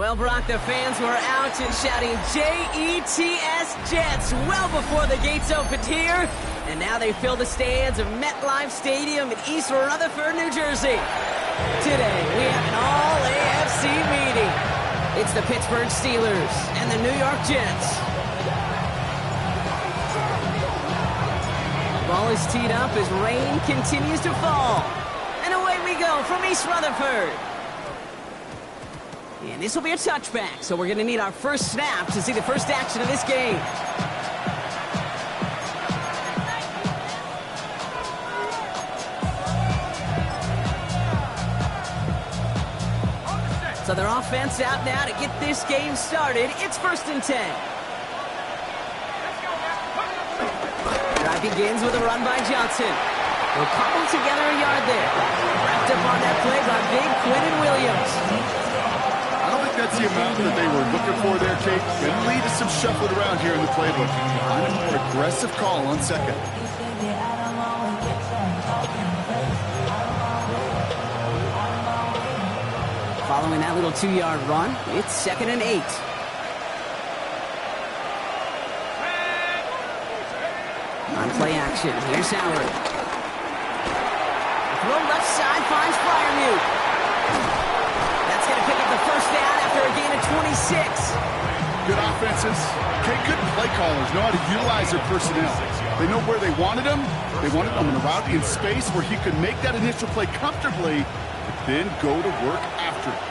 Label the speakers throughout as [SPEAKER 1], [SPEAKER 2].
[SPEAKER 1] Well, Brock, the fans were out and shouting J-E-T-S, Jets, well before the gates opened here. And now they fill the stands of MetLife Stadium in East Rutherford, New Jersey. Today, we have an all-AFC meeting. It's the Pittsburgh Steelers and the New York Jets. The ball is teed up as rain continues to fall. And away we go from East Rutherford. And this will be a touchback, so we're going to need our first snap to see the first action of this game. So their offense out now to get this game started. It's 1st and 10. Drive begins with a run by Johnson. They'll cobble together a yard there. Wrapped up on that play by big Quentin Williams.
[SPEAKER 2] I don't think that's the amount that they were looking for there, Kate. Going to lead to some shuffling around here in the playbook. Kind of more aggressive call on second.
[SPEAKER 1] Following that little 2-yard run, it's 2nd and 8. On play action, here's Howard. Throw left side finds Freiermuth. That's going to pick up the first down after a gain of 26.
[SPEAKER 2] Good offenses. Kate, good play callers know how to utilize their personnel. They know where they wanted him. They wanted him in a route in space where he could make that initial play comfortably, but then go to work after it.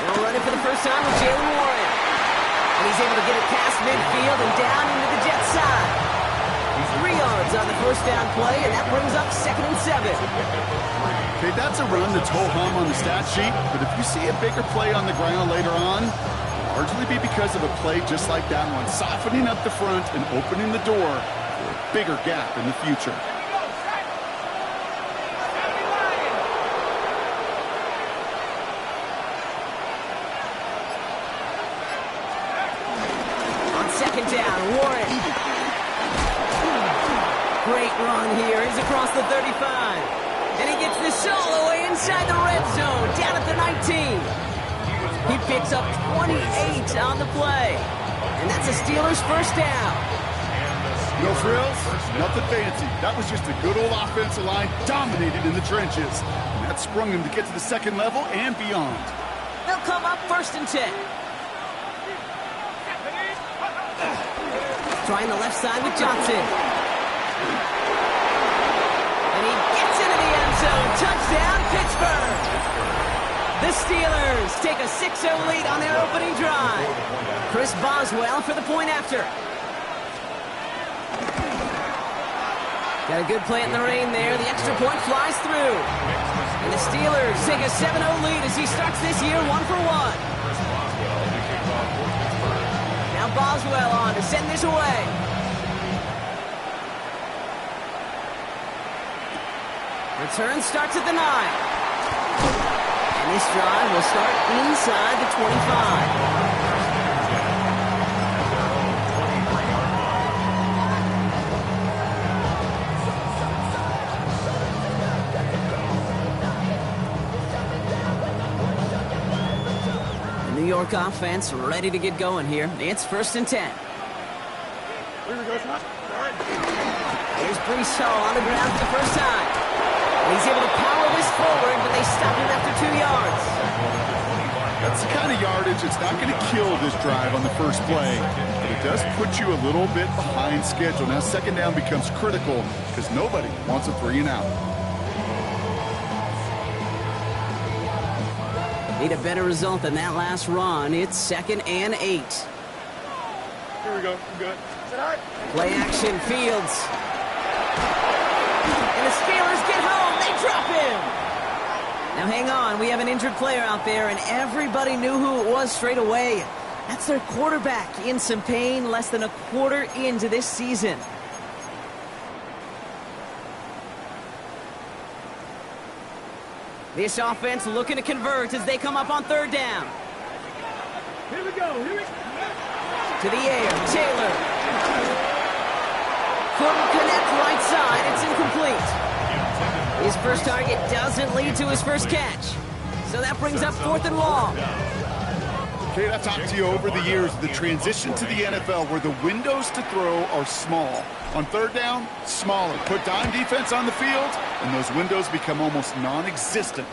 [SPEAKER 1] Now running for the first time with Jaylen Warren. And he's able to get it past midfield and down into the Jets side. 3 yards on the first down play, and that brings up 2nd and 7.
[SPEAKER 2] Okay, that's a run that's ho-hum on the stat sheet, but if you see a bigger play on the ground later on, it'll largely be because of a play just like that one, softening up the front and opening the door for a bigger gap in the future.
[SPEAKER 1] On 2nd down, Warren. Great run here. He's across the 35. And he gets this all the way inside the red zone, down at the 19. He picks up 28 on the play. And that's a Steelers first down.
[SPEAKER 2] No frills, nothing fancy. That was just a good old offensive line dominated in the trenches. And that sprung him to get to the second level and beyond.
[SPEAKER 1] They'll come up 1st and 10. Trying the left side with Johnson. And he gets into the end zone. Touchdown, Pittsburgh. The Steelers take a 6-0 lead on their opening drive. Chris Boswell for the point after. Got a good play in the rain there. The extra point flies through. And the Steelers take a 7-0 lead as he starts this year 1-for-1. Now Boswell on to send this away. Return starts at the 9. And this drive will start inside the 25. The New York offense ready to get going here. It's 1st and 10. Here's Breece Hall on the ground for the first time. And he's able to power this forward, but they stop him after 2 yards.
[SPEAKER 2] That's the kind of yardage it's not going to kill this drive on the first play, but it does put you a little bit behind schedule. Now 2nd down becomes critical because nobody wants a 3 and out.
[SPEAKER 1] Need a better result than that last run. It's 2nd and 8.
[SPEAKER 2] Here we go. We're good.
[SPEAKER 1] Play action, Fields. And the Steelers get home. They drop him. Now hang on. We have an injured player out there, and everybody knew who it was straight away. That's their quarterback in some pain, less than a quarter into this season. This offense looking to convert as they come up on 3rd down.
[SPEAKER 3] Here we go.
[SPEAKER 1] To the air, Taylor. Couldn't connect right side. It's incomplete. His first target doesn't lead to his first catch. So that brings up 4th and long.
[SPEAKER 2] Kate, I've talked to you over the years, the transition to the NFL where the windows to throw are small. On 3rd down, smaller. Put dime defense on the field, and those windows become almost non-existent.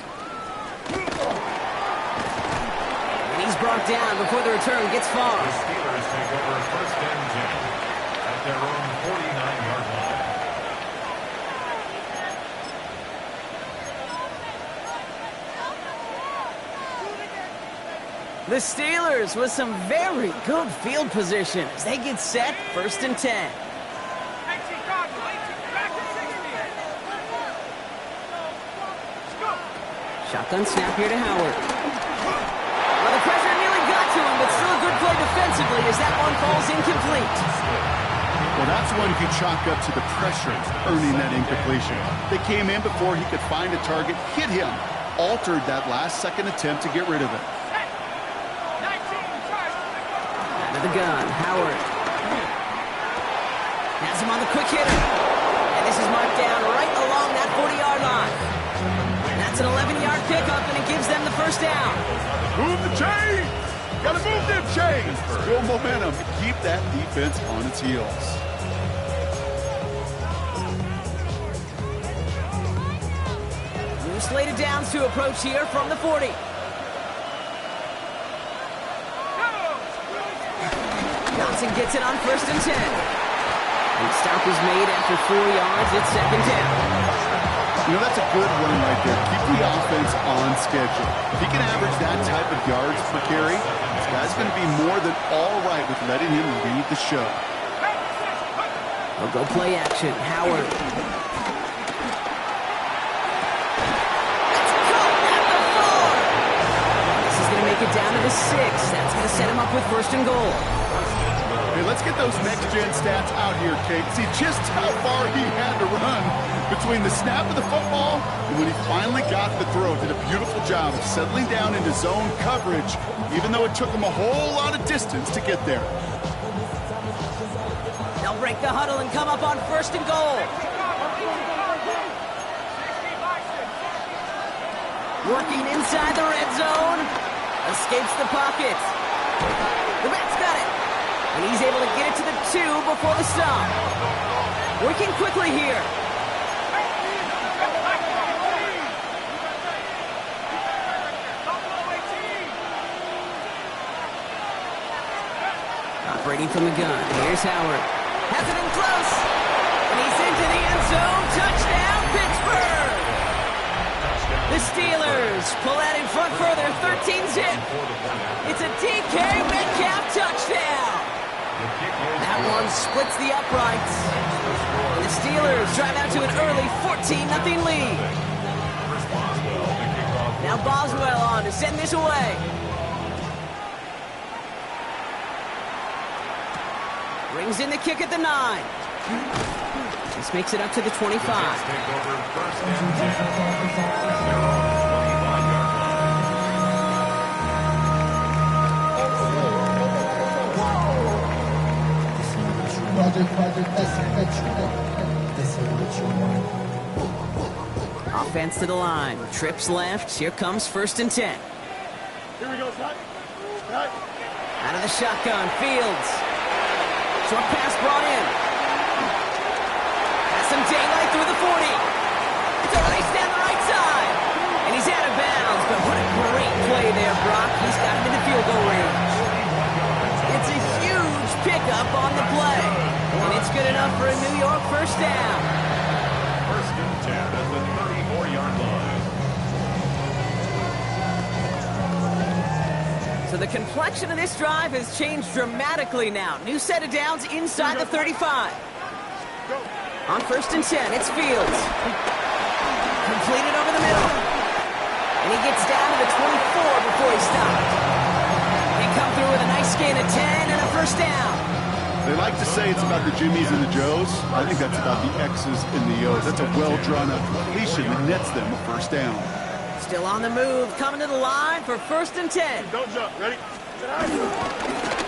[SPEAKER 1] And he's brought down before the return gets far.
[SPEAKER 4] The Steelers take over 1st and 10 at their own 49-yard line.
[SPEAKER 1] The Steelers with some very good field position as they get set 1st and 10. Shotgun snap here to Howard. Well, the pressure nearly got to him, but still a good play defensively as that one falls incomplete.
[SPEAKER 2] Well, that's one you can chalk up to the pressure earning that incompletion. They came in before he could find a target, hit him, altered that last-second attempt to get rid of it.
[SPEAKER 1] Out of the gun, Howard. Has him on the quick hitter. And this is marked down right along that 40-yard line. That's an 11-yard pickup, and it gives them the first down.
[SPEAKER 2] Move the chain! Gotta move them chains! Build momentum. Keep that defense on its heels.
[SPEAKER 1] New slated downs to approach here from the 40. Johnson gets it on 1st and 10. And stop is made after 4 yards. It's 2nd down.
[SPEAKER 2] You know, that's a good run right there. Keep the offense on schedule. If he can average that type of yards per carry, this guy's going to be more than all right with letting him lead the show.
[SPEAKER 1] They'll go play action. Howard. That's caught at the 4. This is going to make it down to the 6. That's going to set him up with 1st and goal.
[SPEAKER 2] Hey, let's get those next-gen stats out here, Kate. See just how far he had to run between the snap of the football and when he finally got the throw. Did a beautiful job of settling down into zone coverage, even though it took him a whole lot of distance to get there.
[SPEAKER 1] They'll break the huddle and come up on 1st and goal. Working inside the red zone. Escapes the pocket. The back's got it. And he's able to get it to the 2 before the stop. Working quickly here. Operating from the gun. Here's Howard. Has it in close. And he's into the end zone. Touchdown, Pittsburgh! The Steelers pull out in front for their 13-zip. It's a DK Metcalf touchdown. That one splits the uprights. And the Steelers drive out to an early 14-0 lead. Now Boswell on to send this away. Brings in the kick at the 9. This makes it up to the 25.
[SPEAKER 4] Take over 1st and
[SPEAKER 3] 10.
[SPEAKER 1] Offense to the line. Trips left. Here comes 1st and 10.
[SPEAKER 3] Here we go, Cut. Cut.
[SPEAKER 1] Out of the shotgun. Fields. Short pass brought in. Has some daylight through the 40. It's released down the right side. And he's out of bounds. But what a great play there, Brock. He's got him in the field goal range. It's a huge pickup on the play. And it's good enough for a New York first down.
[SPEAKER 4] 1st and 10 at the 34-yard line.
[SPEAKER 1] So the complexion of this drive has changed dramatically now. New set of downs inside the 35. On 1st and 10, it's Fields. Completed over the middle. And he gets down to the 24 before he stopped. They come through with a nice gain of 10 and a first down.
[SPEAKER 2] They like to say it's about the Jimmies and the Joes. I think that's about the X's and the O's. That's a well-drawn-up completion that nets them a first down.
[SPEAKER 1] Still on the move, coming to the line for 1st and 10.
[SPEAKER 3] Don't jump. Ready?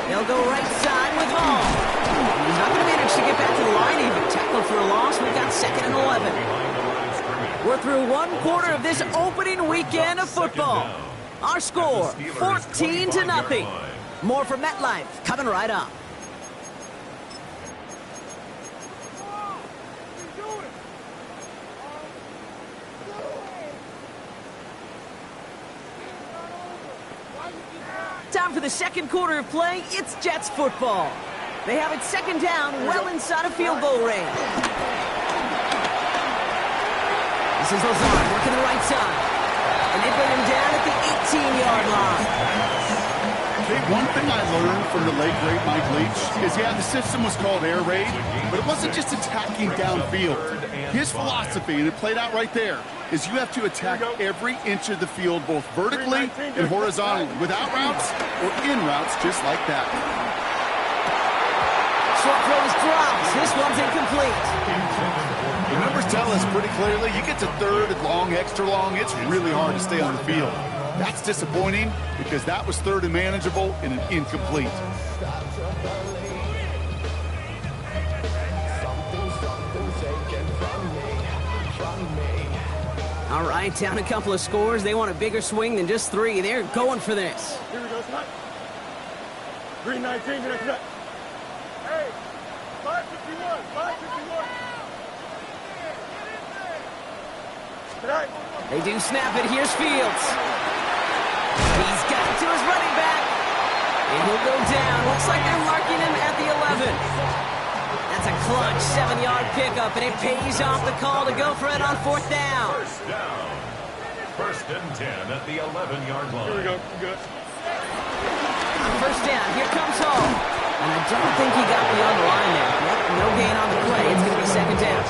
[SPEAKER 1] They'll go right side with Hall. He's not going to manage to get back to the line even. Tackle for a loss. We've got 2nd and 11.
[SPEAKER 4] Behind the line of scrimmage.
[SPEAKER 1] We're through one quarter of this opening weekend of football. Our score, 14-0. More from MetLife coming right up. Time for the second quarter of play. It's Jets football. They have it second down, well inside of field goal range. This is Lazard working the right side. And they bring him down at the 18-yard line.
[SPEAKER 2] Okay, one thing I learned from the late, great Mike Leach is, yeah, the system was called air raid, but it wasn't just attacking downfield. His philosophy, and it played out right there, is you have to attack every inch of the field, both vertically and horizontally, without routes or in routes, just like that.
[SPEAKER 1] Short throw is dropped. This one's incomplete.
[SPEAKER 2] The numbers tell us pretty clearly, you get to third and long, extra long, it's really hard to stay on the field. That's disappointing because that was third and manageable and an incomplete.
[SPEAKER 1] All right, down a couple of scores. They want a bigger swing than just 3. They're going for this.
[SPEAKER 3] Here we go, Scott. 319, next up. Hey, 551, 551. Tonight.
[SPEAKER 1] They do snap it. Here's Fields. He's got it to his running back. And he'll go down. Looks like they're marking him at the 11. That's a clutch 7-yard pickup, and it pays off the call to go for it on 4th down.
[SPEAKER 4] First down. 1st and 10 at the 11-yard line.
[SPEAKER 3] Here we go, good.
[SPEAKER 1] First down. Here comes Hall. And I don't think he got beyond the line there. No gain on the play. It's going to be 2nd down.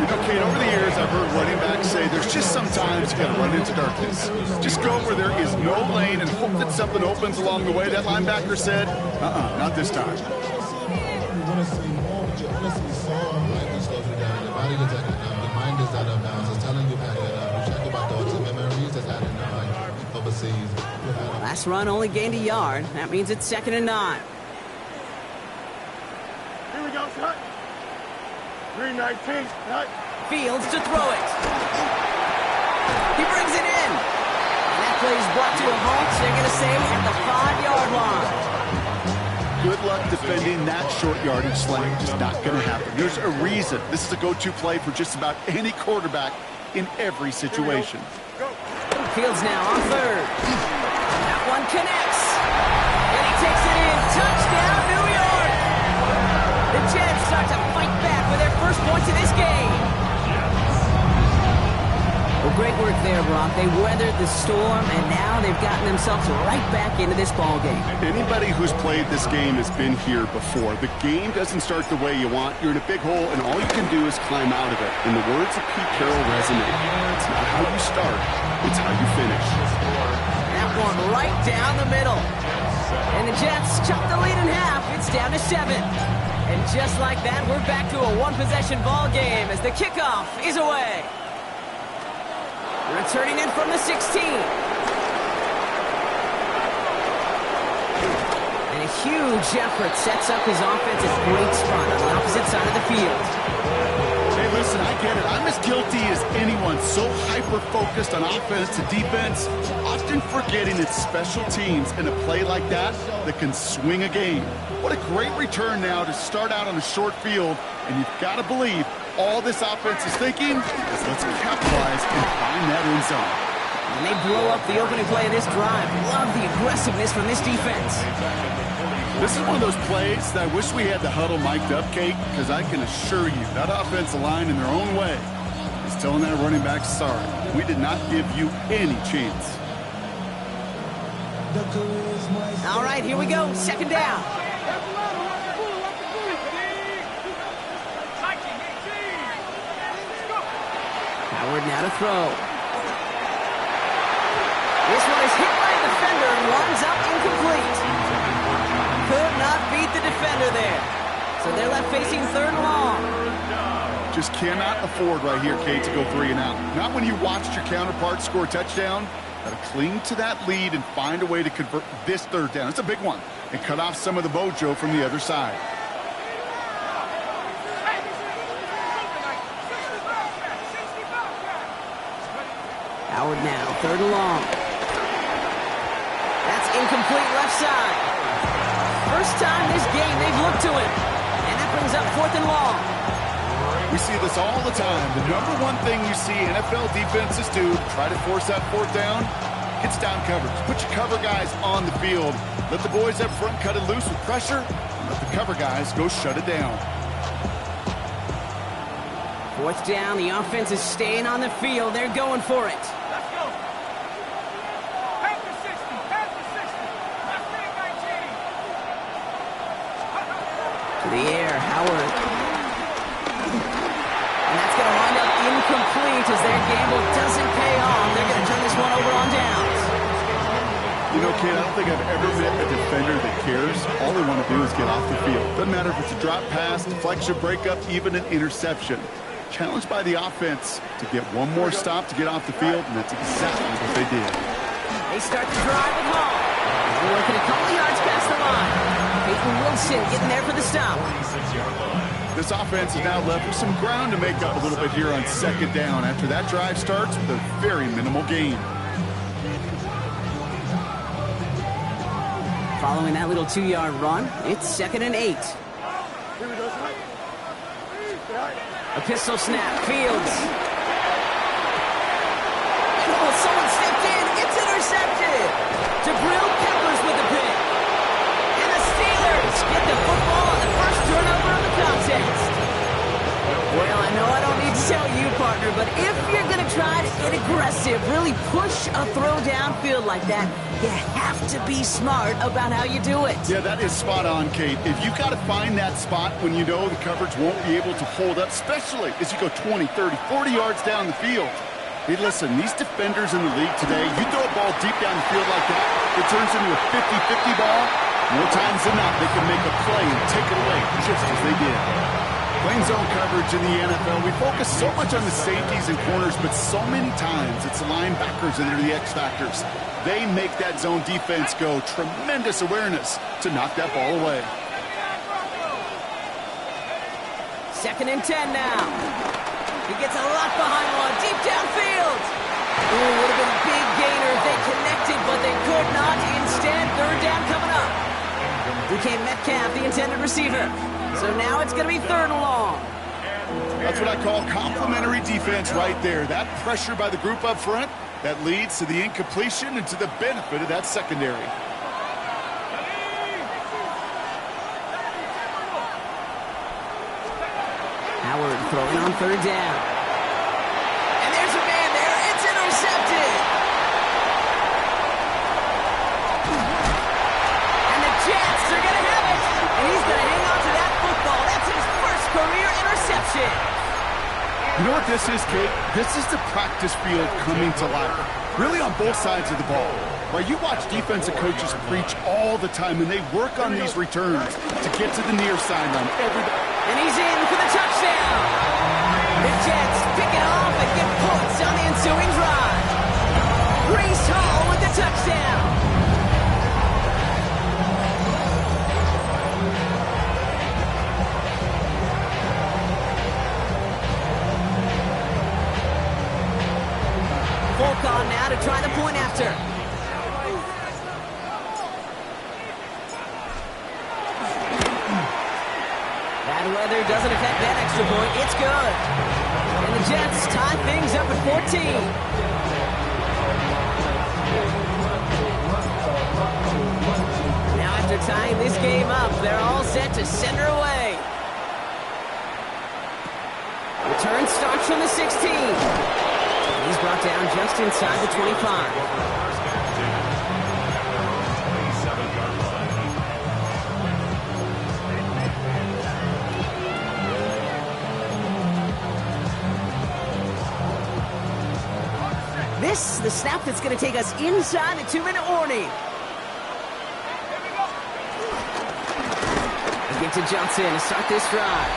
[SPEAKER 2] You know, Kate, over the years, I've heard running backs say there's just sometimes you got to run into darkness. Just go where there is no lane and hope that something opens along the way. That linebacker said, not this time.
[SPEAKER 1] Last run only gained a yard. That means it's 2nd and 9.
[SPEAKER 3] Here we go, Scott. 319, Scott.
[SPEAKER 1] Fields to throw it. He brings it in. And that play is brought to a halt, so they're going to say at the 5-yard line.
[SPEAKER 2] Good luck defending that short yardage slang. Just not going to happen. There's a reason. This is a go-to play for just about any quarterback in every situation.
[SPEAKER 3] Go.
[SPEAKER 1] Fields now on 3rd. That one connects. And he takes it in. Touchdown, New York. The Jets start to fight back with their first points of this game. Well, great work there, Brock. They weathered the storm, and now they've gotten themselves right back into this ball game.
[SPEAKER 2] Anybody who's played this game has been here before. The game doesn't start the way you want. You're in a big hole, and all you can do is climb out of it. And the words of Pete Carroll resonate. It's not how you start, it's how you finish.
[SPEAKER 1] That one right down the middle. And the Jets chop the lead in half. It's down to 7. And just like that, we're back to a one-possession ball game as the kickoff is away. Returning in from the 16. And a huge effort sets up his offense at a great spot on the opposite side of the field.
[SPEAKER 2] Hey, listen, I get it. I'm as guilty as anyone. So hyper-focused on offense to defense, often forgetting it's special teams in a play like that can swing a game. What a great return now to start out on a short field, and you've got to believe all this offense is thinking is let's capitalize and find that end zone.
[SPEAKER 1] And they blow up the opening play of this drive. Love the aggressiveness from this defense.
[SPEAKER 2] This is one of those plays that I wish we had the huddle mic'd up, Kate, because I can assure you that offensive line in their own way is telling that running back, sorry, we did not give you any chance.
[SPEAKER 1] All right, here we go. 2nd down. Howard now to throw. This one is hit by a defender and winds up incomplete. Could not beat the defender there. So they're left facing 3rd and long.
[SPEAKER 2] Just cannot afford right here, Kate, to go 3 and out. Not when you watched your counterpart score a touchdown. Got to cling to that lead and find a way to convert this 3rd down. It's a big one. And cut off some of the mojo from the other side.
[SPEAKER 1] Howard now, 3rd and long. That's incomplete left side. First time this game they've looked to him. And that brings up 4th and long.
[SPEAKER 2] We see this all the time. The number one thing you see NFL defenses do, try to force that 4th down, gets down coverage. Put your cover guys on the field. Let the boys up front cut it loose with pressure. And let the cover guys go shut it down.
[SPEAKER 1] 4th down, the offense is staying on the field. They're going for it.
[SPEAKER 3] Let's go. Half the 60. Half the 60. Let's bring it, 19.
[SPEAKER 1] To the air, Howard. And that's going to wind up incomplete as their gamble doesn't pay off. They're going to turn this one over on downs.
[SPEAKER 2] You know, kid, I don't think I've ever met a defender that cares. All they want to do is get off the field. Doesn't matter if it's a drop pass, deflection, breakup, even an interception. Challenged by the offense to get one more stop to get off the field, and that's exactly what they did.
[SPEAKER 1] They start the drive with Hall. They're working a couple of yards past the line. Peyton Wilson getting there for the stop.
[SPEAKER 4] 46-yard line.
[SPEAKER 2] This offense is now left with some ground to make up a little bit here on 2nd down after that drive starts with a very minimal gain.
[SPEAKER 1] Following that little 2-yard run, it's 2nd and 8.
[SPEAKER 3] Here we go, son.
[SPEAKER 1] A pistol snap, Fields. Oh, someone stepped in. It's intercepted. Jabril Peppers with the pick. And the Steelers get the football on the first turnover of the contest. Well, I know I don't need to tell you, partner, but if you're going to try to get aggressive, really push a throw downfield like that, you have to be smart about how you do it.
[SPEAKER 2] Yeah, that is spot on, Kate. If you got to find that spot when you know the coverage won't be able to hold up, especially as you go 20, 30, 40 yards down the field. Hey, listen, these defenders in the league today, you throw a ball deep down the field like that, it turns into a 50-50 ball. More times than not, they can make a play and take it away, just as they did. Playing zone coverage in the NFL, we focus so much on the safeties and corners, but so many times it's the linebackers that are the X factors. They make that zone defense go. Tremendous awareness to knock that ball away.
[SPEAKER 1] 2nd and 10 now. He gets a lot behind one, deep downfield. Ooh, would have been a big gainer if they connected, but they could not. Instead, 3rd down coming up. DK Metcalf, the intended receiver. So now it's going to be 3rd and long.
[SPEAKER 2] That's what I call complimentary defense right there. That pressure by the group up front, that leads to the incompletion and to the benefit of that secondary.
[SPEAKER 1] Howard throwing on 3rd down. And there's a man there. It's intercepted. And the Jets are going to have it. And he's going to hang on to that football. That's his first career interception.
[SPEAKER 2] You know what this is, Kate? This is the practice field coming to life. Really on both sides of the ball. Right, you watch defensive coaches preach all the time, and they work on these returns to get to the near sideline.
[SPEAKER 1] And he's in for the touchdown. The Jets pick it off and get points on the ensuing drive. Breece Hall with the touchdown. Volk on now to try the point after. Bad weather doesn't affect that extra point. It's good. And the Jets tie things up at 14. Now after tying this game up, they're all set to send her away. Return starts from the 16. He's brought down just inside the 25. This, the snap that's going to take us inside the 2-minute warning. We get to Johnson to start this drive.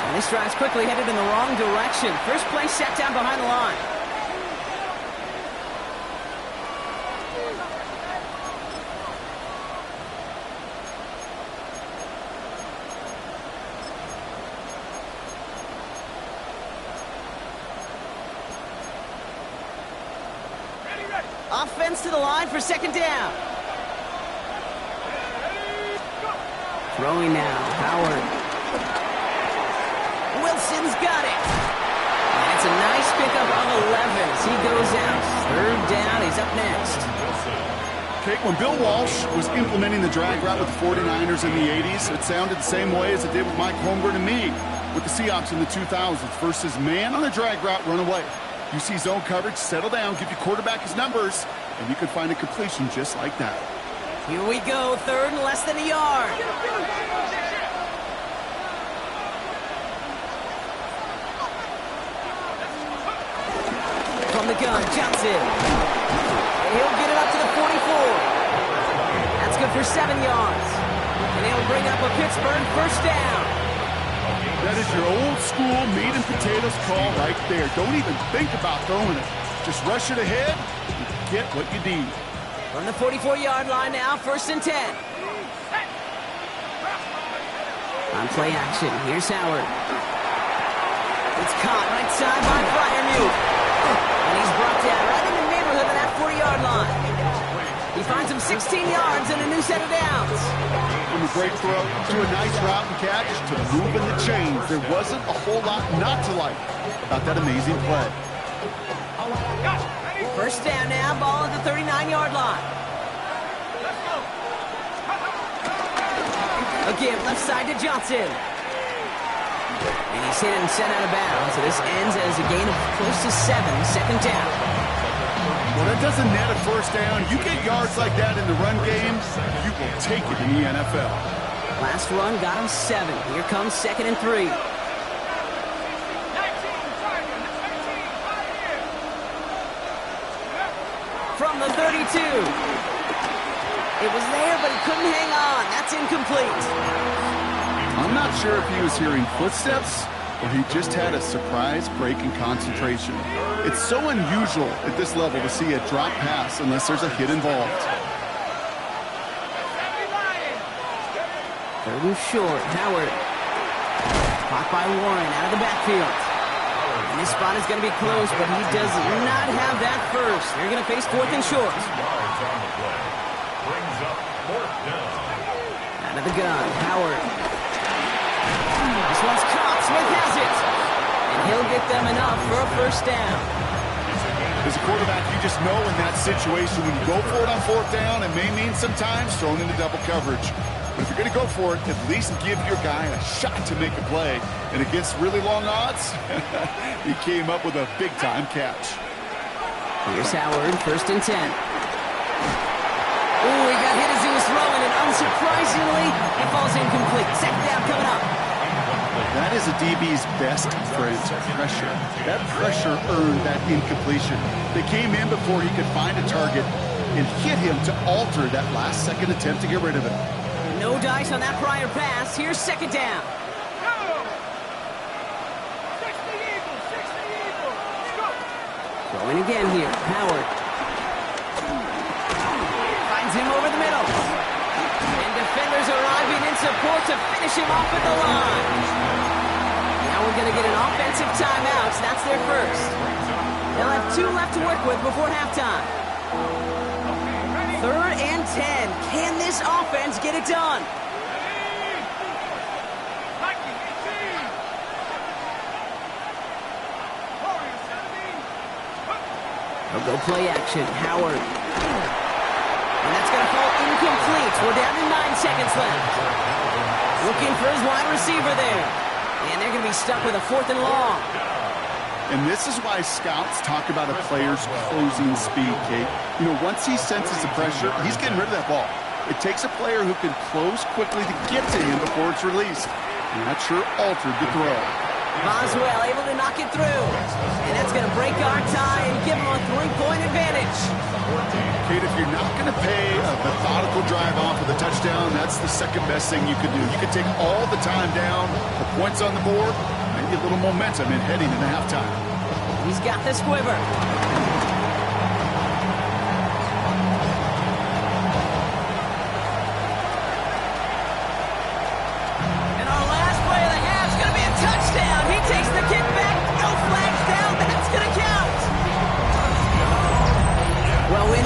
[SPEAKER 1] And this drive's quickly headed in the wrong direction. First play set down behind the line. Offense to the line for second down. Throwing now, Howard. Wilson's got it. And it's a nice pickup of 11 as he goes out. Third down, he's up next.
[SPEAKER 2] Kate, when Bill Walsh was implementing the drag route with the 49ers in the 80s, it sounded the same way as it did with Mike Holmgren and me with the Seahawks in the 2000s versus man on the drag route, run away. You see zone coverage, settle down, give your quarterback his numbers, and you can find a completion just like that.
[SPEAKER 1] Here we go, third and less than a yard. From the gun, Johnson. He'll get it up to the 44. That's good for 7 yards. And he'll bring up a Pittsburgh first down.
[SPEAKER 2] That is your old school meat and potatoes call right there. Don't even think about throwing it. Just rush it ahead and get what you need.
[SPEAKER 1] From the 44-yard line now, first and 10. On play action, here's Howard. It's caught right side by Freiermuth. And he's brought down right in the neighborhood of that 40-yard line. He finds him 16 yards and a new set of downs.
[SPEAKER 2] From a great throw to a nice route and catch to moving the chains, there wasn't a whole lot not to like about that amazing play.
[SPEAKER 1] First down now, ball at the 39-yard line. Again, left side to Johnson. And he's hit and sent out of bounds, so this ends as a gain of close to 7, second down.
[SPEAKER 2] Well, that doesn't net a first down. You get yards like that in the run game, you will take it in the NFL.
[SPEAKER 1] Last run got him 7. Here comes second and 3. From the 32. It was there, but he couldn't hang on. That's incomplete.
[SPEAKER 2] I'm not sure if he was hearing footsteps or he just had a surprise break in concentration. It's so unusual at this level to see a drop pass unless there's a hit involved.
[SPEAKER 1] Third and short, Howard. Caught by Warren out of the backfield. And this spot is going to be close, but he does not have that first. They're going to face fourth and short. Out of the gun, Howard. This one's caught. Smith has it. And he'll get them enough for a first down.
[SPEAKER 2] As a quarterback, you just know in that situation when you go for it on fourth down, it may mean sometimes thrown into double coverage. But if you're going to go for it, at least give your guy a shot to make a play. And against really long odds, he came up with a big-time catch.
[SPEAKER 1] Here's Howard, first and 10. Ooh, he got hit as he was throwing, and unsurprisingly, it falls incomplete. Second down coming up.
[SPEAKER 2] That is a DB's best friend, pressure. That pressure earned that incompletion. They came in before he could find a target and hit him to alter that last-second attempt to get rid of it.
[SPEAKER 1] No dice on that prior pass. Here's second down. Going again here, Howard. Finds him over the middle. And defenders arriving in support to finish him off at the line. Now we're going to get an offensive timeout. So that's their first. They'll have 2 left to work with before halftime. Third and 10. Can this offense get it done? They'll go play action. Howard. And that's going to fall incomplete. We're down to 9 seconds left. Looking for his wide receiver there. And they're going to be stuck with a 4th and long.
[SPEAKER 2] And this is why scouts talk about a player's closing speed, Kate. You know, once he senses the pressure, he's getting rid of that ball. It takes a player who can close quickly to get to him before it's released. And that sure altered the throw.
[SPEAKER 1] Boswell able to knock it through. And that's going to break our tie and give him a 3-point advantage.
[SPEAKER 2] Kate, if you're not going to pay a methodical drive off with a touchdown, that's the second best thing you could do. You could take all the time down, the points on the board, maybe a little momentum in heading into halftime.
[SPEAKER 1] He's got this quiver. And our last play of the half is going to be a touchdown. He takes the kick back. No flags down. That's going to count. Well, when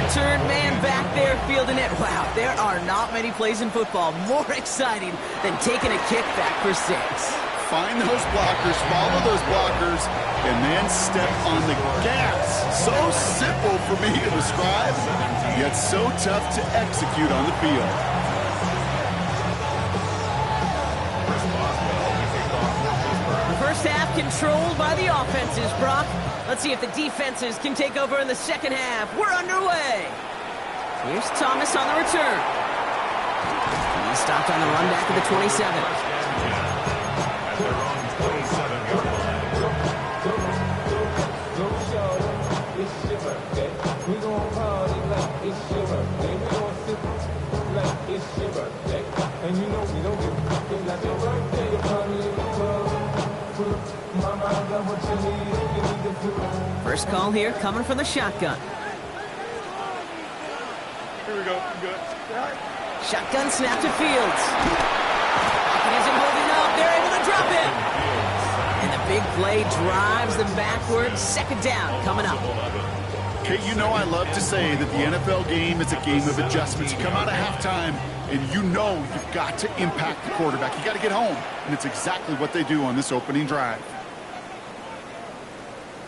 [SPEAKER 1] third man back there fielding it. Wow, there are not many plays in football more exciting than taking a kick back for 6.
[SPEAKER 2] Find those blockers, follow those blockers, and then step on the gas. So simple for me to describe, yet so tough to execute on the field.
[SPEAKER 1] The first half controlled by the offenses, Brock. Let's see if the defenses can take over in the second half. We're underway. Here's Thomas on the return. He stopped on the run back at the 27. First call here coming from the shotgun.
[SPEAKER 3] Here we go. Good.
[SPEAKER 1] Shotgun snap to Fields. Pocket isn't holding up. They're able to drop it. And the big play drives them backwards. Second down coming up.
[SPEAKER 2] Kate, you know I love to say that the NFL game is a game of adjustments. You come out of halftime, and you know you've got to impact the quarterback. You got to get home, and it's exactly what they do on this opening drive.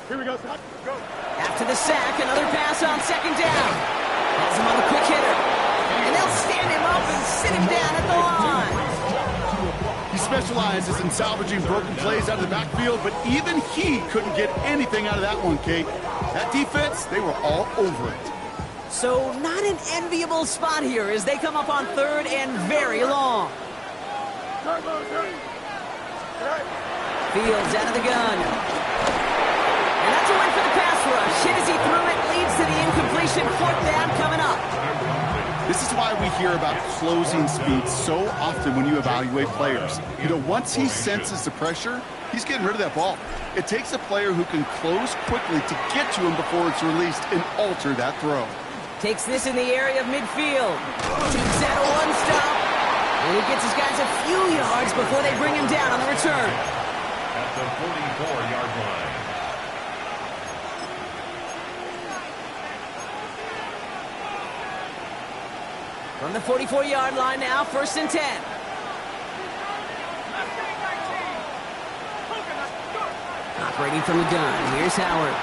[SPEAKER 3] Here we go. Go.
[SPEAKER 1] After the sack, another pass on second down. Has him on the quick hitter. And they'll stand him up and sit him down at the line.
[SPEAKER 2] He specializes in salvaging broken plays out of the backfield, but even he couldn't get anything out of that one, Kate. That defense, they were all over it.
[SPEAKER 1] So not an enviable spot here as they come up on third and very long. Fields out of the gun. And that's a win for the pass rush. Hit as he threw it, leads to the incompletion. Fourth down coming up.
[SPEAKER 2] This is why we hear about closing speed so often when you evaluate players. You know, once he senses the pressure, he's getting rid of that ball. It takes a player who can close quickly to get to him before it's released and alter that throw.
[SPEAKER 1] Takes this in the area of midfield. Takes out a one-stop. And he gets his guys a few yards before they bring him down on the return.
[SPEAKER 4] At the 44-yard line.
[SPEAKER 1] From the 44-yard line now, 1st and 10. Operating from the gun, here's Howard.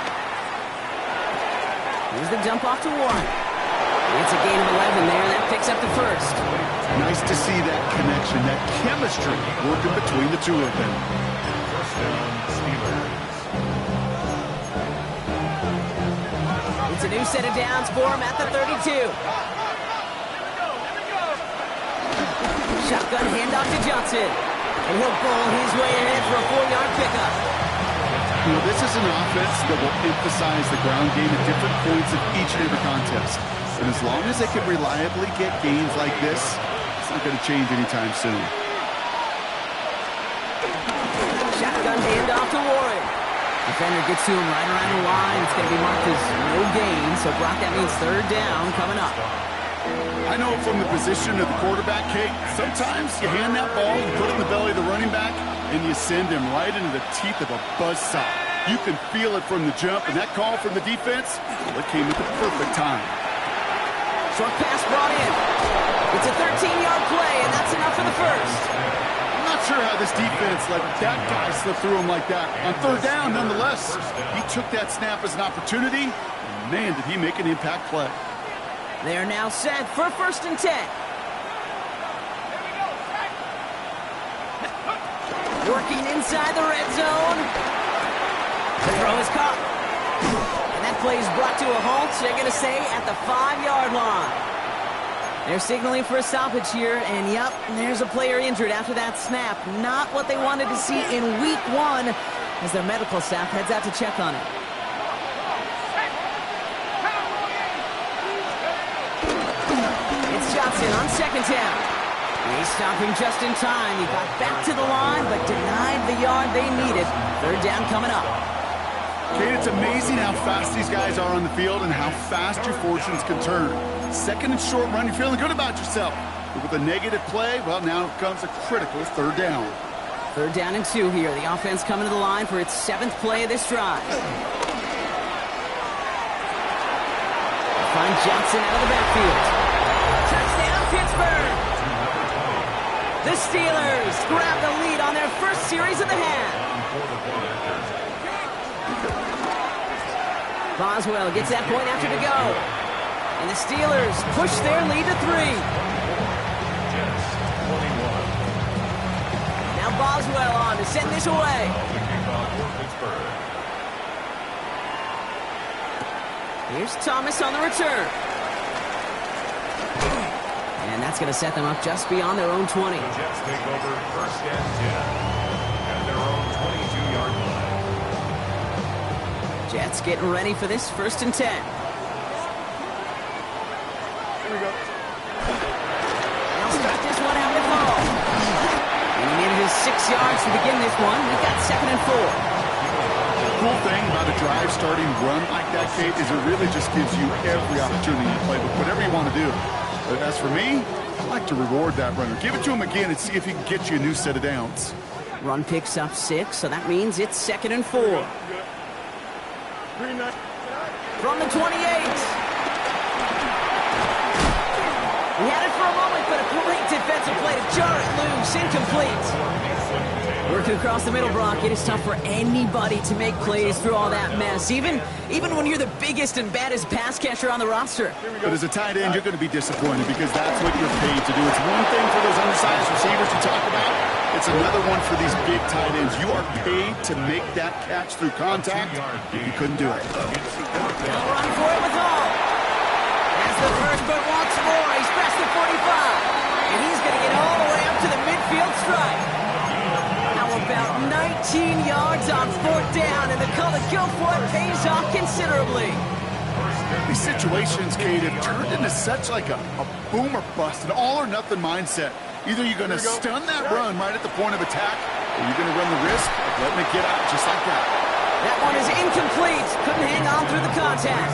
[SPEAKER 1] Here's the dump off to Warren. It's a gain of 11 there, that picks up the first.
[SPEAKER 2] Nice to see that connection, that chemistry working between the two of them.
[SPEAKER 4] First down, Steelers.
[SPEAKER 1] It's a new set of downs for him at the 32. Shotgun handoff to Johnson. And he'll bowl his way ahead for a 4-yard pickup.
[SPEAKER 2] You know, this is an offense that will emphasize the ground game at different points of each and every contest. And as long as they can reliably get gains like this, it's not going to change anytime soon.
[SPEAKER 1] Shotgun handoff to Warren. Defender gets to him right around the line. It's going to be marked as no gain. So, Brock, that means third down coming up.
[SPEAKER 2] I know from the position of the quarterback, Kate, sometimes you hand that ball, you put it in the belly of the running back, and you send him right into the teeth of a buzzsaw. You can feel it from the jump, and that call from the defense, well, it came at the perfect time.
[SPEAKER 1] Short pass brought in. It's a 13-yard play, and that's enough for the first.
[SPEAKER 2] I'm not sure how this defense let that guy slip through him like that. On third down, nonetheless, he took that snap as an opportunity, and man, did he make an impact play.
[SPEAKER 1] They are now set for 1st and 10. Working inside the red zone. The throw is caught. And that play is brought to a halt, they're going to say, at the 5-yard line. They're signaling for a stoppage here, and yep, there's a player injured after that snap. Not what they wanted to see in week 1 as their medical staff heads out to check on it. Johnson on second down. He's stopping just in time. He got back to the line, but denied the yard they needed. Third down coming up.
[SPEAKER 2] Kate, it's amazing how fast these guys are on the field and how fast your fortunes can turn. Second and short run, you're feeling good about yourself. But with a negative play, well, now comes a critical third down.
[SPEAKER 1] Third down and 2 here. The offense coming to the line for its 7th play of this drive. find Johnson out of the backfield. Touchdown, Pittsburgh! The Steelers grab the lead on their first series of the half. Boswell gets that point after to go. And the Steelers push their lead to 3. Now Boswell on to send this away. Here's Thomas on the return. And that's going to set them up just beyond their own 20.
[SPEAKER 4] The Jets take over first and 10 at their own 22-yard line.
[SPEAKER 1] Jets getting ready for this first and 10.
[SPEAKER 3] Here we go.
[SPEAKER 1] They'll start this one out with Hall. And he needed his 6 yards to begin this one. We've got 2nd and 4.
[SPEAKER 2] The cool thing about a drive starting run like that, Kate, is it really just gives you every opportunity to play with whatever you want to do. But as for me, I like to reward that runner. Give it to him again and see if he can get you a new set of downs.
[SPEAKER 1] Run picks up 6, so that means it's 2nd and 4. From the 28. He had it for a moment, but a great defensive play to jar it loose. Incomplete. Working across the middle, Brock, it is tough for anybody to make plays through all that mess, even when you're the biggest and baddest pass catcher on the roster.
[SPEAKER 2] But as a tight end, you're going to be disappointed because that's what you're paid to do. It's one thing for those undersized receivers you talk about. It's another one for these big tight ends. You are paid to make that catch through contact. You couldn't do it.
[SPEAKER 1] They'll run for it with all. As the first, but once more, he's past the 45. And he's going to get all the way up to the midfield stripe. About 19 yards on 4th down, and the call to go for it pays off considerably.
[SPEAKER 2] These situations, Kate, have turned into such like a boom or bust, an all-or-nothing mindset. Either you're going to stun that run right at the point of attack, or you're going to run the risk of letting it get out just like that.
[SPEAKER 1] That one is incomplete. Couldn't hang on through the contact.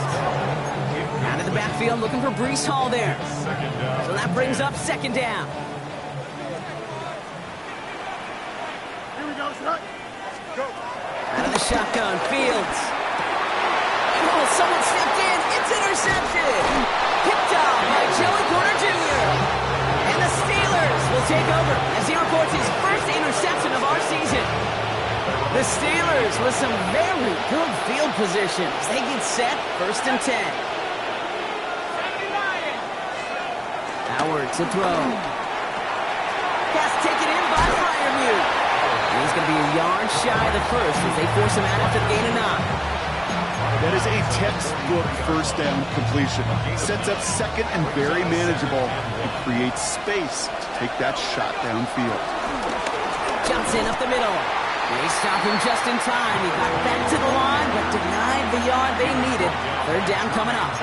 [SPEAKER 1] Out of the backfield, looking for Breece Hall there. So that brings up 2nd down. Out of the shotgun, Fields. Oh, someone stepped in. It's intercepted. Picked off by Joey Porter Jr. And the Steelers will take over as he reports his first interception of our season. The Steelers with some very good field positions. They get set, 1st and 10. Howard to throw. Pass taken in by Freiermuth. He's going to be a yard shy of the first as they force him out after the gain of 9.
[SPEAKER 2] That is a textbook first down completion. Sets up 2nd and very manageable and creates space to take that shot downfield.
[SPEAKER 1] Johnson up the middle. They stop him just in time. He got back to the line but denied the yard they needed. 3rd down coming up.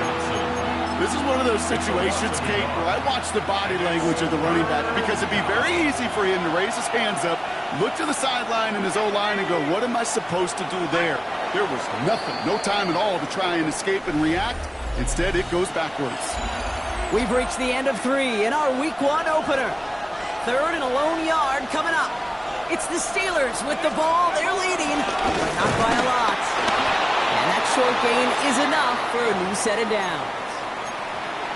[SPEAKER 2] This is one of those situations, Kate, where I watch the body language of the running back because it'd be very easy for him to raise his hands up, look to the sideline in his O-line and go, what am I supposed to do there? There was nothing, no time at all to try and escape and react. Instead, it goes backwards.
[SPEAKER 1] We've reached the end of 3 in our Week 1 opener. 3rd and a lone yard coming up. It's the Steelers with the ball. They're leading, but not by a lot. And that short gain is enough for a new set of downs.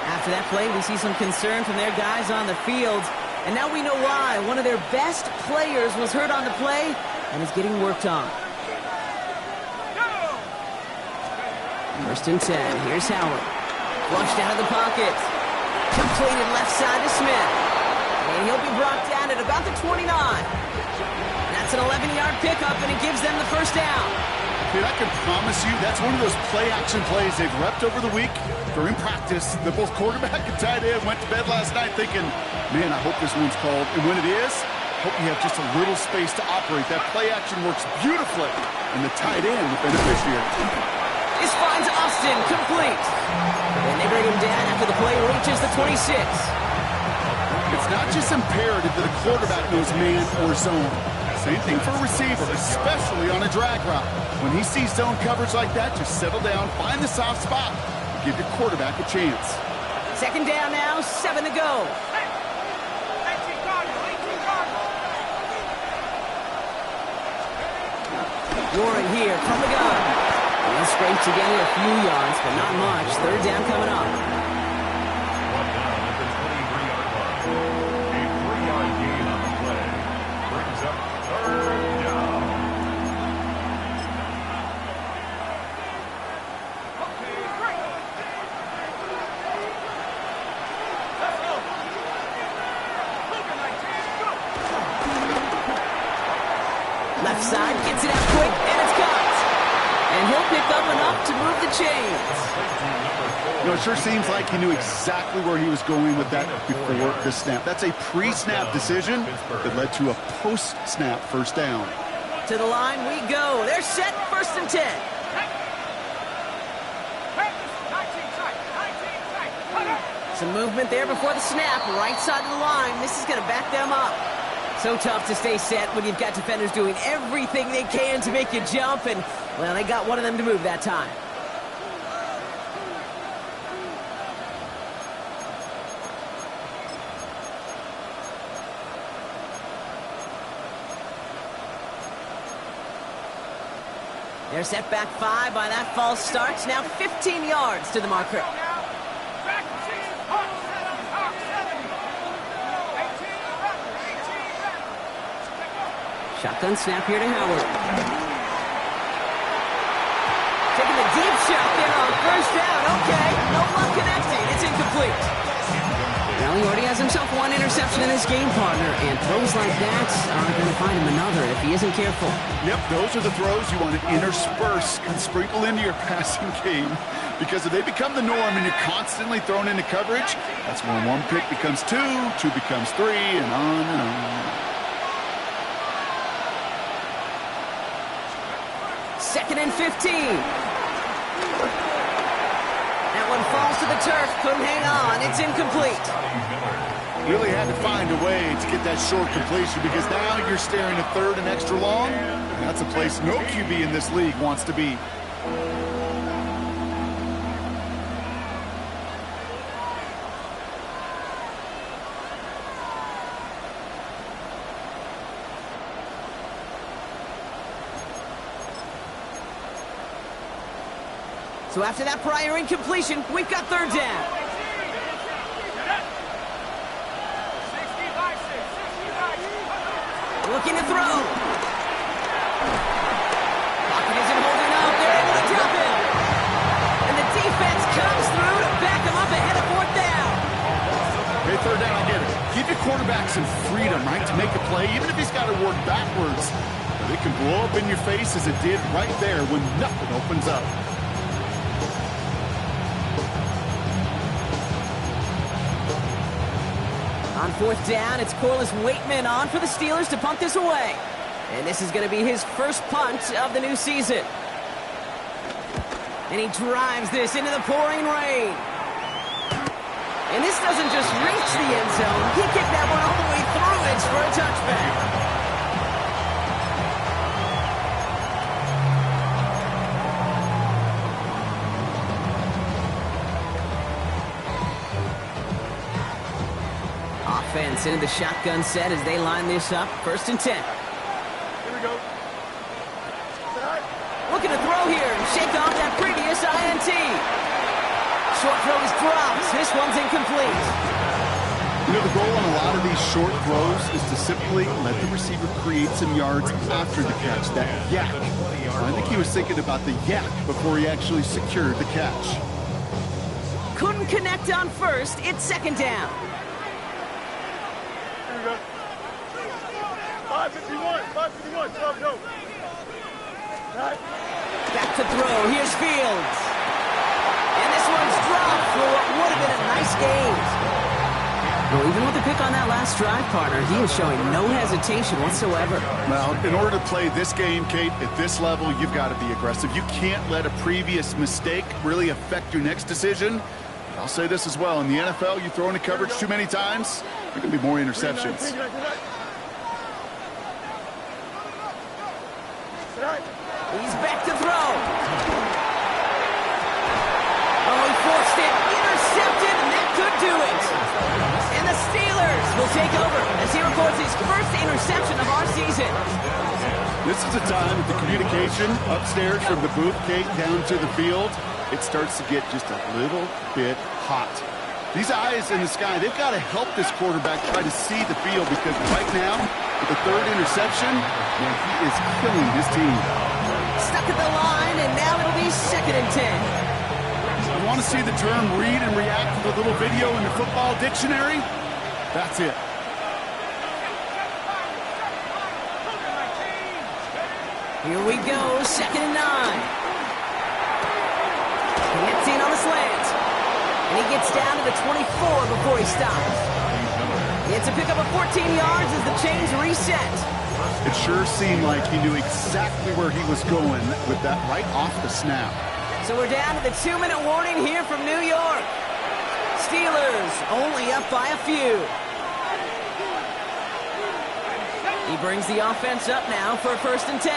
[SPEAKER 1] After that play, we see some concern from their guys on the field. And now we know why. One of their best players was hurt on the play and is getting worked on. 1st and 10. Here's Howard. Flushed out of the pocket. Completed left side to Smith. And he'll be brought down at about the 29. That's an 11-yard pickup, and it gives them the 1st down.
[SPEAKER 2] Dude, I can promise you that's one of those play-action plays they've repped over the week during practice. The both quarterback and tight end went to bed last night thinking, man, I hope this one's called. And when it is, hope you have just a little space to operate. That play-action works beautifully, and the tight end, the beneficiary.
[SPEAKER 1] This finds Austin complete. And they bring him down after the play reaches the 26.
[SPEAKER 2] It's not just imperative that a quarterback knows man or zone. Same thing for a receiver, especially on a drag route. When he sees zone coverage like that, just settle down, find the soft spot, and give your quarterback a chance.
[SPEAKER 1] 2nd down now, 7 to go. Warren here from the gun. He'll scrape together a few yards, but not much. Third down coming up.
[SPEAKER 4] One down at the 23-yard line. A 3-yard gain on the play brings up third down.
[SPEAKER 3] Okay, great. Let's go. Moving like this. Go.
[SPEAKER 1] Left side, gets it out quick, and it's caught. And he'll pick up enough to move the chains.
[SPEAKER 2] You know, it sure seems like he knew exactly where he was going with that before the snap. That's a pre-snap decision that led to a post-snap first down.
[SPEAKER 1] To the line we go. They're set, 1st and 10.
[SPEAKER 3] Practice. 19 tight. 19 tight. Cut up.
[SPEAKER 1] Some movement there before the snap, right side of the line. This is going to back them up. So tough to stay set when you've got defenders doing everything they can to make you jump, and, well, they got one of them to move that time. They're set back 5 by that false start. Now 15 yards to the marker.
[SPEAKER 3] Back 6. Hawk 7. 18
[SPEAKER 1] Shotgun snap here to Howard. Taking a deep shot there on 1st down. Okay, no luck connecting. It's incomplete. Well, he already has himself one interception in his game, partner, and throws like that are going to find him another if he isn't careful.
[SPEAKER 2] Yep, those are the throws you want to intersperse and sprinkle into your passing game, because if they become the norm and you're constantly thrown into coverage, that's when 1 pick becomes 2, 2 becomes 3, and on and on.
[SPEAKER 1] 2nd and 15. That one falls to the turf. Couldn't hang on. It's incomplete.
[SPEAKER 2] Really had to find a way to get that short completion, because now you're staring at 3rd and extra long, and that's a place no QB in this league wants to be.
[SPEAKER 1] So after that prior incompletion, we've got 3rd down.
[SPEAKER 3] 60 by 6.
[SPEAKER 1] Looking to throw. Pocket isn't holding up. They're able to drop him. And the defense comes through to back him up ahead of 4th down.
[SPEAKER 2] Hey, 3rd down, I get it. Give your quarterback some freedom, right, to make a play, even if he's got to work backwards. But it can blow up in your face as it did right there when nothing opens up.
[SPEAKER 1] On 4th down, it's Corliss Waitman on for the Steelers to punt this away. And this is going to be his first punt of the new season. And he drives this into the pouring rain. And this doesn't just reach the end zone. He kicked that one all the way through it for a touchback. Offense into the shotgun set as they line this up. 1st and 10.
[SPEAKER 3] Here we go.
[SPEAKER 1] Looking to throw here and shake off that previous INT. Short throw is dropped. This one's incomplete.
[SPEAKER 2] You know, the goal on a lot of these short throws is to simply let the receiver create some yards after the catch, that yak. I think he was thinking about the yak before he actually secured the catch.
[SPEAKER 1] Couldn't connect on 1st. It's 2nd down.
[SPEAKER 3] 551, 12, go.
[SPEAKER 1] Back to throw. Here's Fields. And this one's dropped for what would have been a nice game. Well, even with the pick on that last drive, partner, he is showing no hesitation whatsoever.
[SPEAKER 2] Well, in order to play this game, Kate, at this level, you've got to be aggressive. You can't let a previous mistake really affect your next decision. I'll say this as well. In the NFL, you throw into coverage too many times, there can be more interceptions.
[SPEAKER 1] He's back to throw. Oh, he forced it. Intercepted, and that could do it. And the Steelers will take over as he records his first interception of our season.
[SPEAKER 2] This is a time that the communication upstairs from the booth, Kate, down to the field, it starts to get just a little bit hot. These eyes in the sky, they've got to help this quarterback try to see the field, because right now, with the third interception, man, he is killing his team.
[SPEAKER 1] Stuck at the line, and now it'll be 2nd and 10.
[SPEAKER 2] You want to see the term read and react to the little video in the football dictionary? That's it.
[SPEAKER 1] Here we go, 2nd and 9. He gets in on the slant. And he gets down to the 24 before he stops. It's a pickup of 14 yards as the chains reset.
[SPEAKER 2] It sure seemed like he knew exactly where he was going with that right off the snap.
[SPEAKER 1] So we're down to the 2-minute warning here from New York. Steelers only up by a few. He brings the offense up now for a 1st and 10.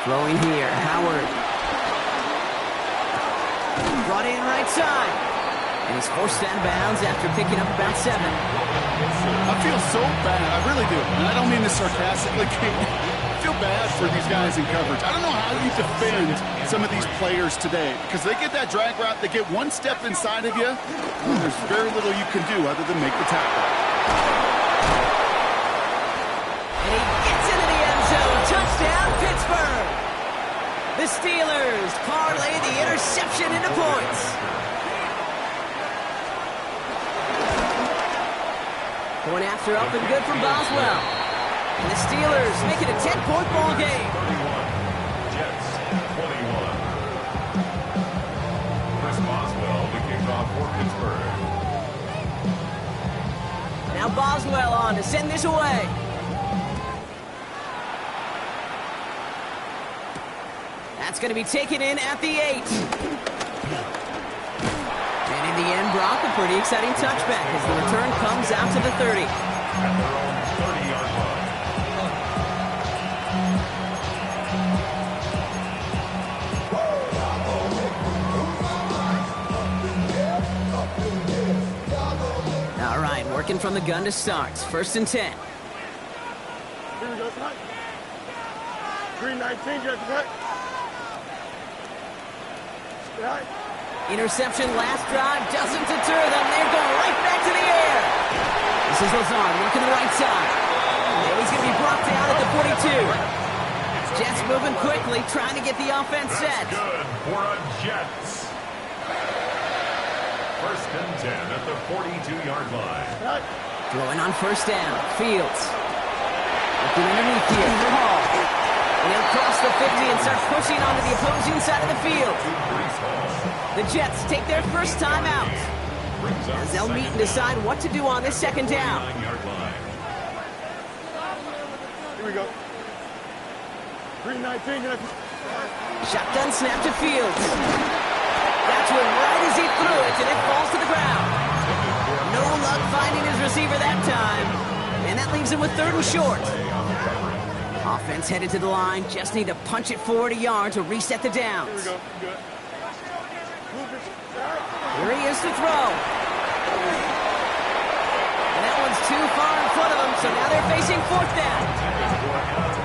[SPEAKER 1] Throwing here, Howard. Brought in right side. And he's forced out of bounds after picking up about 7.
[SPEAKER 2] I feel so bad. I really do. And I don't mean this sarcastically. I feel bad for these guys in coverage. I don't know how you defend some of these players today, because they get that drag route, they get one step inside of you, and there's very little you can do other than make the tackle.
[SPEAKER 1] And he gets into the end zone. Touchdown, Pittsburgh. The Steelers parlay the interception into points. Going after up and good from Boswell. And the Steelers make it a 10-point ball game.
[SPEAKER 4] 31. Jets, 21. Chris Boswell, the kickoff for Pittsburgh.
[SPEAKER 1] Now Boswell on to send this away. That's going to be taken in at the 8. And in the end, Brock, a pretty exciting touchback as the return comes out to the 30.
[SPEAKER 4] At their own 30-yard line.
[SPEAKER 1] All right, working from the gun to start. 1st and 10.
[SPEAKER 3] Here we go, tonight. 319, just cut. Right.
[SPEAKER 1] Interception last drive doesn't deter them. They're going right back to the air. This is Lazard working the right side. And he's going to be brought down at the 42. Jets moving quickly, trying to get the offense set.
[SPEAKER 4] That's good for a Jets. 1st and 10 at the 42-yard line.
[SPEAKER 3] Right.
[SPEAKER 1] Throwing on 1st down. Fields. Looking underneath here for Hall. And he'll cross the 50 and start pushing onto the opposing side of the field. The Jets take their first time out, as they'll meet and decide what to do on this 2nd down.
[SPEAKER 3] Here we go. 319, just
[SPEAKER 1] Shotgun snap to Fields. That's one right as he threw it, and it falls to the ground. No luck finding his receiver that time, and that leaves him with 3rd and short. Offense headed to the line, just need to punch it forward a yard to reset the downs.
[SPEAKER 3] Here we go. Good.
[SPEAKER 1] Here he is to throw. And that one's too far in front of him, so now they're facing 4th down.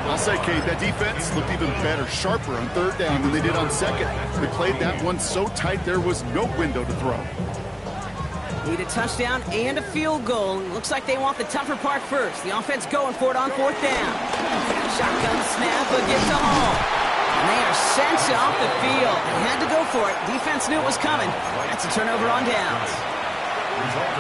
[SPEAKER 2] I'll say, Kate, that defense looked even better, sharper on 3rd down than they did on 2nd. They played that one so tight there was no window to throw.
[SPEAKER 1] Need a touchdown and a field goal. Looks like they want the tougher part first. The offense going for it on 4th down. Shotgun snap, but gets to Hall. And they are sent off the field. They had to go for it. Defense knew it was coming. That's a turnover on downs.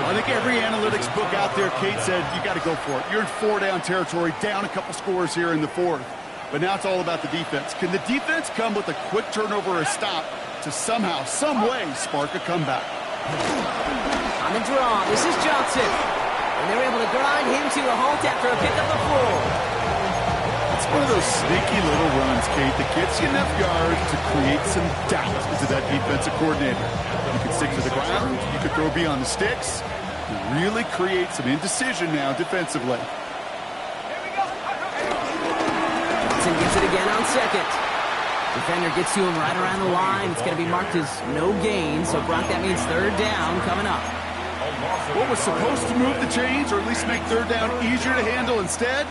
[SPEAKER 2] I think every analytics book out there, Kate, said you got to go for it. You're in 4-down territory, down a couple scores here in the 4th. But now it's all about the defense. Can the defense come with a quick turnover or a stop to somehow, some way, spark a comeback?
[SPEAKER 1] On the draw, this is Johnson. And they're able to grind him to a halt after a pickup of 4.
[SPEAKER 2] It's one of those sneaky little runs, Kate, that gets you enough yards to create some doubt into that defensive coordinator. You can stick to the ground, you can throw beyond the sticks, and really create some indecision now defensively.
[SPEAKER 1] Johnson gets it again on 2nd. Defender gets to him right around the line. It's going to be marked as no gain, so Brock, that means 3rd down coming up.
[SPEAKER 2] What was supposed to move the chains, or at least make third down easier to handle instead,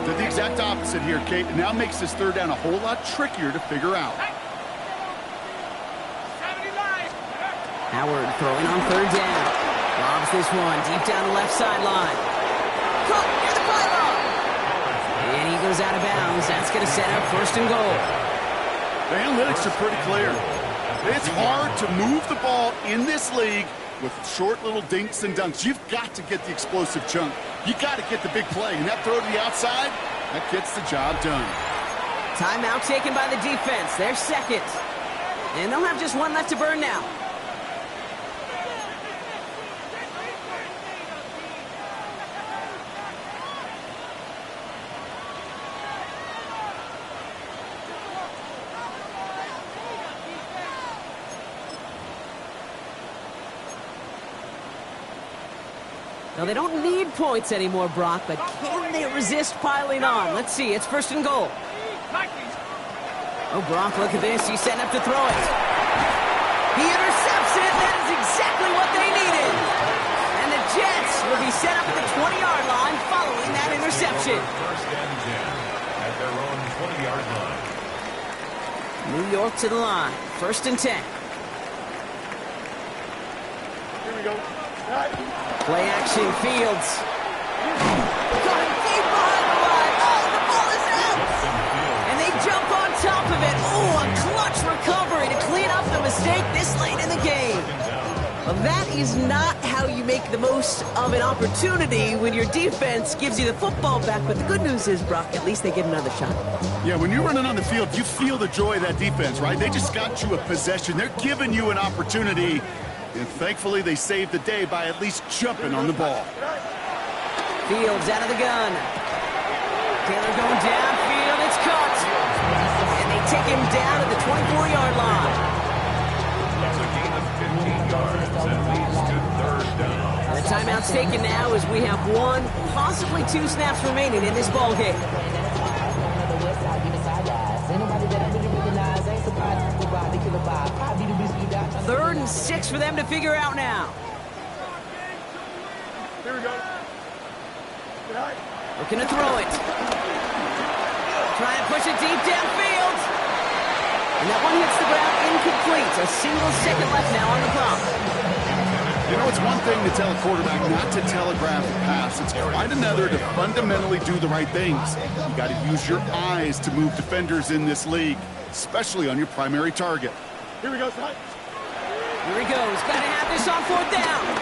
[SPEAKER 2] did the exact opposite here, Kate. It now makes this third down a whole lot trickier to figure out.
[SPEAKER 1] Howard throwing on third down. Lobs this one deep down the left sideline. Caught near the pylon. And he goes out of bounds. That's going to set up first and goal.
[SPEAKER 2] The analytics are pretty clear. It's hard to move the ball in this league with short little dinks and dunks. You've got to get the explosive chunk. You got to get the big play. And that throw to the outside, that gets the job done.
[SPEAKER 1] Timeout taken by the defense. They're second. And they'll have just one left to burn now. Now, they don't need points anymore, Brock, but can they resist piling on? Let's see. It's first and goal. Oh, Brock, look at this. He's setting up to throw it. He intercepts it. That is exactly what they needed. And the Jets will be set up at the 20-yard line following that interception.
[SPEAKER 4] First and 10 at their own 20-yard line.
[SPEAKER 1] New York to the line. First and 10.
[SPEAKER 3] Here we go.
[SPEAKER 1] Play action, Fields. Going deep behind the line. Oh, the ball is out. And they jump on top of it. Oh, a clutch recovery to clean up the mistake this late in the game. Well, that is not how you make the most of an opportunity when your defense gives you the football back. But the good news is, Brock, at least they get another shot.
[SPEAKER 2] Yeah, when you're running on the field, you feel the joy of that defense, right? They just got you a possession. They're giving you an opportunity. And thankfully, they saved the day by at least jumping on the ball.
[SPEAKER 1] Fields out of the gun. Taylor going downfield. It's caught. And they take him down at the 24-yard line.
[SPEAKER 4] It's a gain of 15 yards and leads to third down.
[SPEAKER 1] And the timeout's taken now as we have one, possibly two snaps remaining in this ball game. Third and 6 for them to figure out now.
[SPEAKER 3] Here we go.
[SPEAKER 1] Looking to throw it. Try and push it deep downfield. And that one hits the ground incomplete. A single second left now on the clock.
[SPEAKER 2] You know, it's one thing to tell a quarterback not to telegraph a pass. It's quite another to fundamentally do the right things. You got to use your eyes to move defenders in this league, especially on your primary target.
[SPEAKER 3] Here we go, son.
[SPEAKER 1] Here he goes. Got to have this on fourth down.